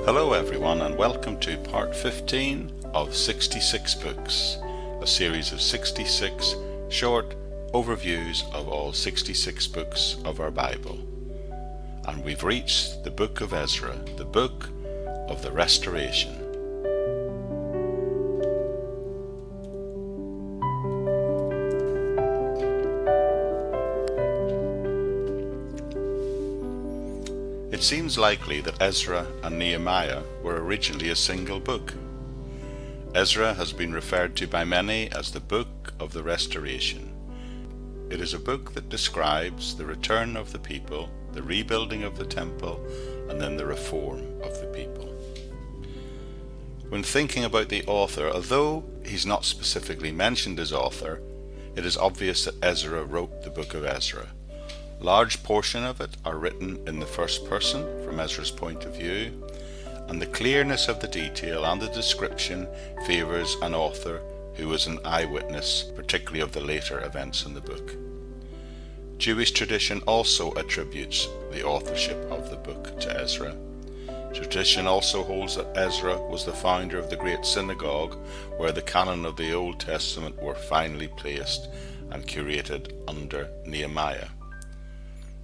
Hello everyone, and welcome to part 15 of 66 books, a series of 66 short overviews of all 66 books of our Bible. And we've reached the book of Ezra, the book of the restoration. It seems likely that Ezra and Nehemiah were originally a single book. Ezra has been referred to by many as the book of the restoration. It is a book that describes the return of the people, the rebuilding of the temple, and then the reform of the people. When thinking about the author, although he's not specifically mentioned as author, it is obvious that Ezra wrote the book of Ezra. Large portion of it are written in the first person from Ezra's point of view, and the clearness of the detail and the description favours an author who was an eyewitness, particularly of the later events in the book. Jewish tradition also attributes the authorship of the book to Ezra. Tradition also holds that Ezra was the founder of the great synagogue where the canon of the Old Testament were finally placed and curated under Nehemiah.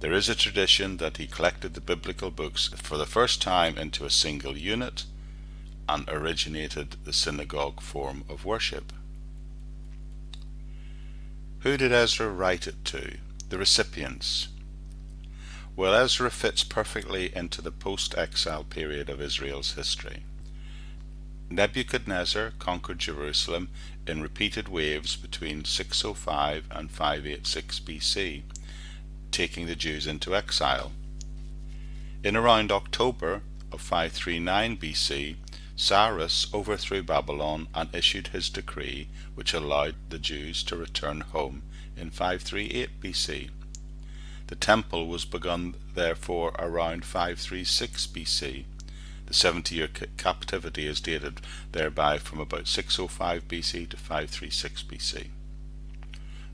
There is a tradition that he collected the biblical books for the first time into a single unit and originated the synagogue form of worship. Who did Ezra write it to? The recipients. Well, Ezra fits perfectly into the post-exile period of Israel's history. Nebuchadnezzar conquered Jerusalem in repeated waves between 605 and 586 BC. Taking the Jews into exile. In around October of 539 BC, Cyrus overthrew Babylon and issued his decree which allowed the Jews to return home in 538 BC. The temple was begun therefore around 536 BC. The 70-year captivity is dated thereby from about 605 BC to 536 BC.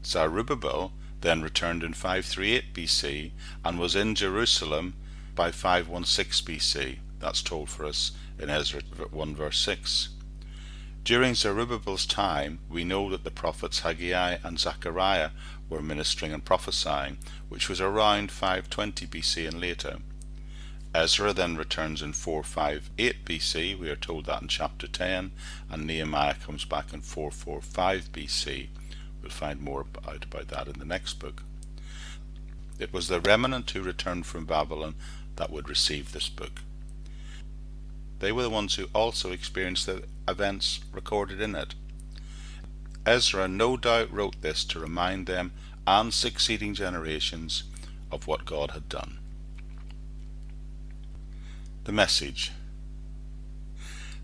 Zerubbabel then returned in 538 BC and was in Jerusalem by 516 BC. That's told for us in Ezra 1 verse 6. During Zerubbabel's time, we know that the prophets Haggai and Zechariah were ministering and prophesying, which was around 520 BC and later. Ezra then returns in 458 BC, we are told that in chapter 10, and Nehemiah comes back in 445 BC. We'll find more out about that in the next book. It was the remnant who returned from Babylon that would receive this book. They were the ones who also experienced the events recorded in it. Ezra no doubt wrote this to remind them and succeeding generations of what God had done. The message.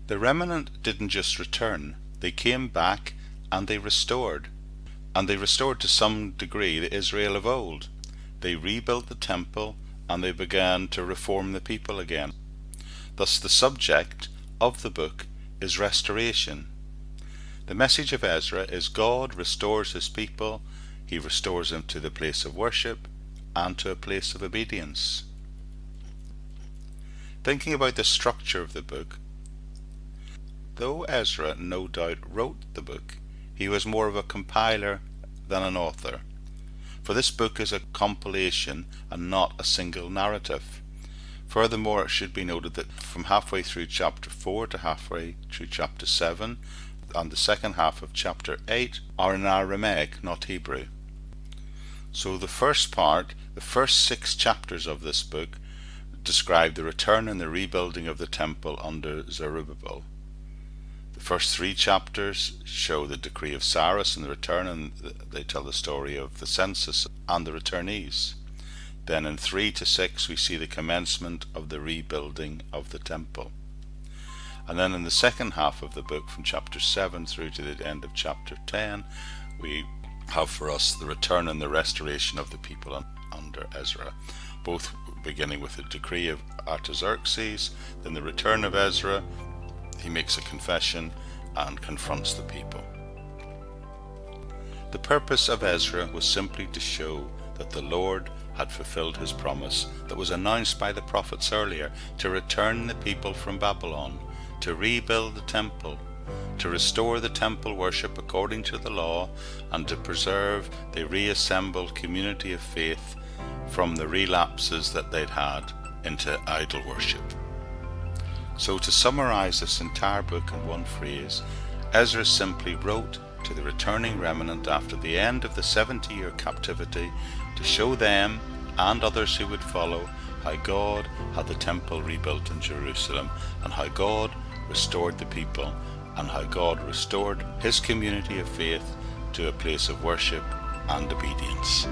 The remnant didn't just return, they came back and they restored. And they restored to some degree the Israel of old. They rebuilt the temple and they began to reform the people again. Thus the subject of the book is restoration. The message of Ezra is God restores his people, he restores them to the place of worship and to a place of obedience. Thinking about the structure of the book, though Ezra no doubt wrote the book, he was more of a compiler than an author, for this book is a compilation and not a single narrative. Furthermore, it should be noted that from halfway through chapter 4 to halfway through chapter 7 and the second half of chapter 8 are in Aramaic, not Hebrew. So the first part, the first 6 chapters of this book, describe the return and the rebuilding of the temple under Zerubbabel. The first 3 chapters show the decree of Cyrus and the return, and they tell the story of the census and the returnees. Then in 3 to 6 we see the commencement of the rebuilding of the temple. And then in the second half of the book, from chapter 7 through to the end of chapter 10, we have for us the return and the restoration of the people under Ezra, both beginning with the decree of Artaxerxes, then the return of Ezra. He makes a confession and confronts the people. The purpose of Ezra was simply to show that the Lord had fulfilled his promise that was announced by the prophets earlier, to return the people from Babylon, to rebuild the temple, to restore the temple worship according to the law, and to preserve the reassembled community of faith from the relapses that they'd had into idol worship. So to summarize this entire book in one phrase, Ezra simply wrote to the returning remnant after the end of the 70-year captivity to show them and others who would follow how God had the temple rebuilt in Jerusalem, and how God restored the people, and how God restored his community of faith to a place of worship and obedience.